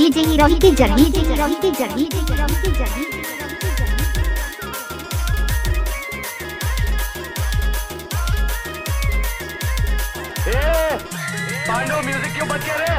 DJ हीरोही की journey, DJ हीरोही की journey, DJ हीरोही की जर्नी। पांडव म्यूजिक क्यों बंद कर रहे?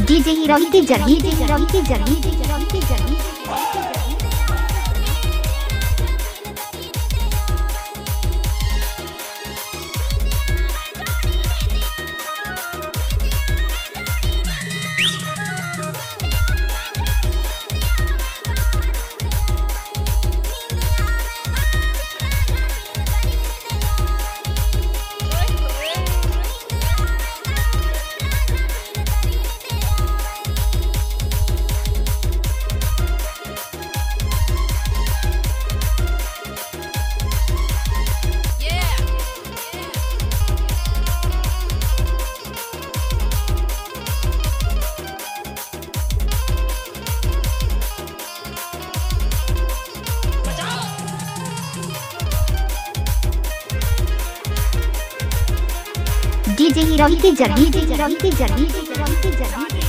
डीजे हीरोही की जर्नी, डीजे हीरोही की जर्नी, डीजे हीरोही की जर्नी। डीजे हीरोही की जर्नी, डीजे हीरोही की जर्नी, डीजे हीरोही की जर्नी।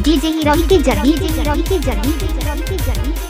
डीजे हीरोही की जर्नी, डीजे हीरोही की जर्नी, डीजे हीरोही की जर्नी।